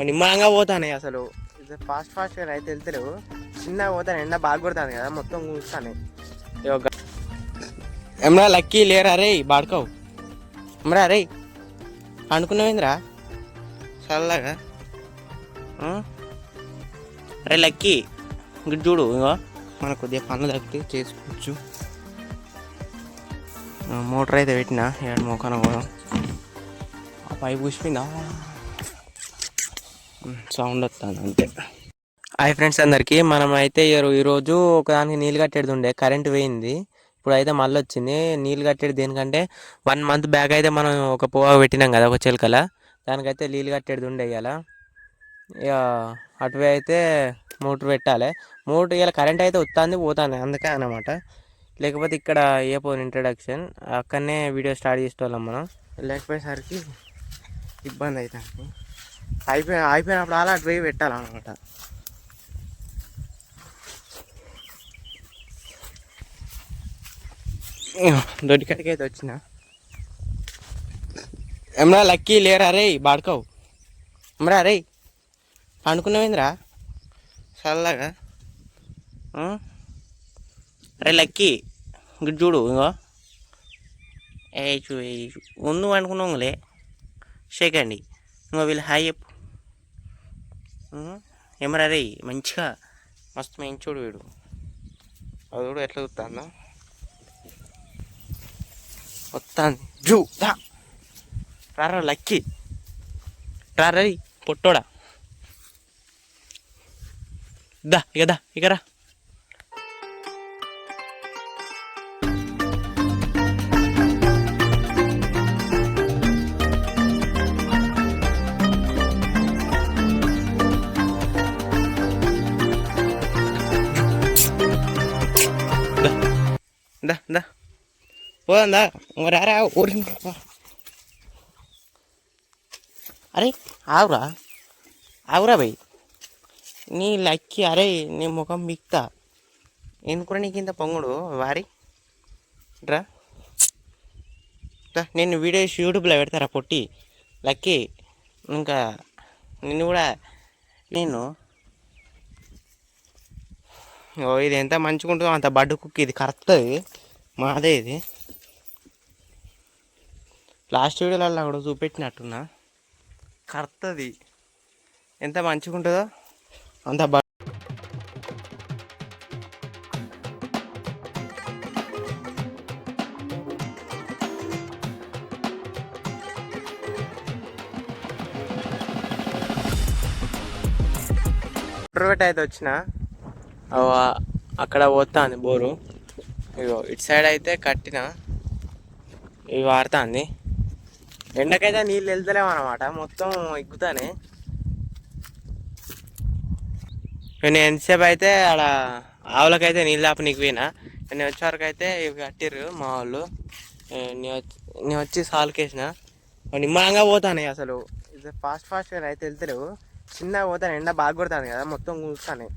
నిమ్మలంగా పోతానే అసలు ఫాస్ట్గా అయితే వెళ్తలేవు. చిన్నగా పోతాను, ఎండ బాగా కొడతాను కదా, మొత్తం కూస్తాను. ఏమరా లక్కీ లేరా రే బాడుకోవు. ఏమరా రే అనుకున్నావేంద్రా చల్లగా. అరే లక్కీ ఇటు చూడు, ఇంకో మనకు కొద్దిగా పనులు తగ్గితే చేసుకోవచ్చు. మోటార్ అయితే పెట్టినా ఏడు మోకాన కూడా ఆ పైపు కూసిపోయిందా, సౌండ్ వస్తుంది అంతే. హాయ్ ఫ్రెండ్స్ అందరికీ, మనం అయితే ఈరోజు ఒకదానికి నీళ్ళు కట్టేది ఉండే, కరెంట్ పోయింది. ఇప్పుడు అయితే మళ్ళీ వచ్చింది. నీళ్ళు కట్టేది దేనికంటే 1 మంత్ బ్యాక్ అయితే మనం ఒక పోగా పెట్టినాం కదా ఒక చిలకల, దానికైతే నీళ్ళు కట్టేది ఉండే. ఇలా ఇక అటువే అయితే మోటార్ పెట్టాలి. మోటార్ ఇలా కరెంట్ అయితే వస్తుంది పోతుంది అందుకే అన్నమాట. లేకపోతే ఇక్కడ ఏ పోను ఇంట్రడక్షన్ అక్కడనే వీడియో స్టార్ట్ చేసేవాళ్ళం మనం. లేకపోయేసరికి ఇబ్బంది అవుతుంది. అయిపోయినప్పుడు అలా అటు పోయి పెట్టాలన్నమాట. దొడ్డికాడికి అయితే వచ్చిన. ఏమరా లక్కీ లేరా రే బాడుకోవు. ఏమరా రే అనుకున్నావేంద్రా చల్లగా. అరే లక్కీ ఇటు చూడు, ఇంకో ముందు అనుకున్నాంలే షేకండి. ఇంకో వీళ్ళు హాయ్ చెప్పు. ఏమరా రే మంచిగా మస్తు మంచోడు వీడు. అది కూడా ఎట్లా చూస్తుందో వస్తాను. జూ రారా లక్కీ రారా పొట్టోడా, దా ఇకదా ఇకరా. దా దా పోదా రారా ఊరి. అరే ఆవురా ఆవురా భయ్ నీ లక్కీ. అరే నీ ముఖం బిక్తా ఎందుకు నీకు ఇంత పొంగుడు వారి రా. నేను వీడియో యూట్యూబ్లో పెడతారా పొట్టి లక్కీ. ఇంకా నిన్ను కూడా నేను ఇది ఎంత మంచిగా ఉంటుందో అంత బడ్డు కుక్కి. ఇది కరుతుంది మాదే. ఇది లాస్ట్ వీడియోలలో కూడా చూపెట్టినట్టున్నా. కరుతుంది ఎంత మంచిగా ఉంటుందో అంత బట్ట అయితే వచ్చిన. అక్కడ పోతుంది బోరు. ఇగో ఇటు సైడ్ అయితే కట్టిన, ఇవి వాడుతుంది. ఎండకైతే నీళ్ళు వెళ్తలేము అనమాట, మొత్తం ఎగ్గుతానే. నేను ఎంతసేపు అయితే ఆడ ఆవులకైతే నీళ్ళు ఆపనీకి పోయినా. నేను వచ్చేవరకు అయితే ఇవి కట్టిర్రు మా వాళ్ళు. నేను వచ్చి సాల్కేసిన. నిమ్మలంగా పోతాను అసలు ఫాస్ట్గా అయితే వెళ్తలేవు. చిన్నగా పోతాను, ఎండ బాగా కొడతాను కదా, మొత్తం కూస్తాను.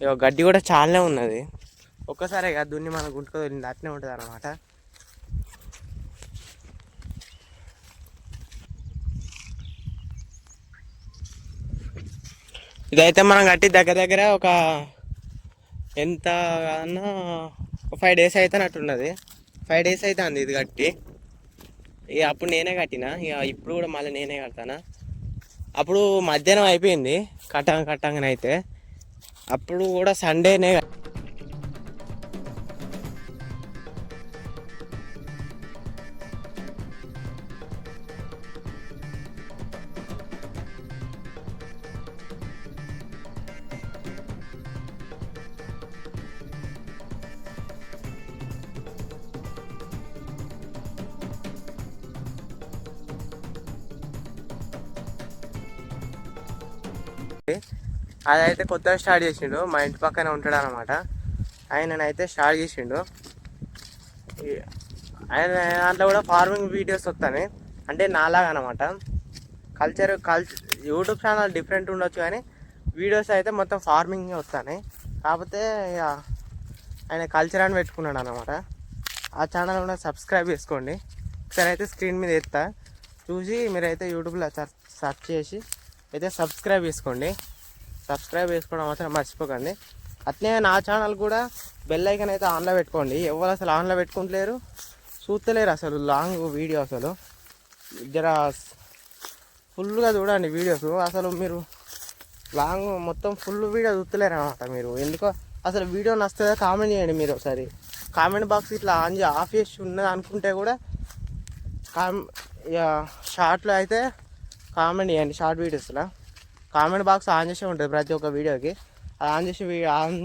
ఇక గడ్డి కూడా చాలానే ఉన్నది. ఒక్కసారి కదా దున్ని మనం గుంటుకు వెళ్ళింది అట్నే ఉంటుంది అన్నమాట. ఇదైతే మనం కట్టి దగ్గర ఒక ఎంత అన్నా 5 days అయితే అన్నట్టున్నది. 5 days అయితే అంది ఇది కట్టి. ఇక అప్పుడు నేనే కట్టిన, ఇక ఇప్పుడు కూడా మళ్ళీ నేనే కడతాను. అప్పుడు మధ్యాహ్నం అయిపోయింది కట్టంగానైతే. అప్పుడు కూడా సండేనే. అదైతే కొత్తగా స్టార్ట్ చేసిండు, మా ఇంటి పక్కనే ఉంటాడు అనమాట. ఆయననైతే స్టార్ట్ చేసిండు. ఆయన దాంట్లో కూడా ఫార్మింగ్ వీడియోస్ వస్తాయి, అంటే నాలాగా అనమాట. యూట్యూబ్ ఛానల్ డిఫరెంట్ ఉండొచ్చు కానీ వీడియోస్ అయితే మొత్తం ఫార్మింగ్ వస్తాయి. కాకపోతే ఇక ఆయన కల్చర్ అని పెట్టుకున్నాడు అనమాట. ఆ ఛానల్ కూడా సబ్స్క్రైబ్ చేసుకోండి. ఒకసారి అయితే స్క్రీన్ మీద ఎత్తా, చూసి మీరైతే యూట్యూబ్లో సెర్చ్ చేసి అయితే సబ్స్క్రైబ్ చేసుకోండి. సబ్స్క్రైబ్ చేసుకోవడం మాత్రం మర్చిపోకండి. అట్లే నా ఛానల్ కూడా బెల్ ఐకాన్ అయితే ఆన్లో పెట్టుకోండి. ఎవరు అసలు ఆన్లో పెట్టుకుంటలేరు, చూస్తలేరు అసలు లాంగ్ వీడియో. అసలు జర ఫుల్గా చూడండి వీడియోస్. అసలు మీరు లాంగ్ మొత్తం ఫుల్ వీడియో చూస్తలేరు అనమాట. మీరు ఎందుకో అసలు వీడియో నచ్చుతుందా కామెంట్ చేయండి. మీరు ఒకసారి కామెంట్ బాక్స్ ఇట్లా ఆఫ్ చేసి ఉన్నది అనుకుంటే కూడా షార్ట్లో అయితే కామెంట్ చేయండి. షార్ట్ వీడియోస్లో కామెంట్ బాక్స్ ఆన్ చేసే ఉంటుంది ప్రతి ఒక్క వీడియోకి. ఆన్ చేసి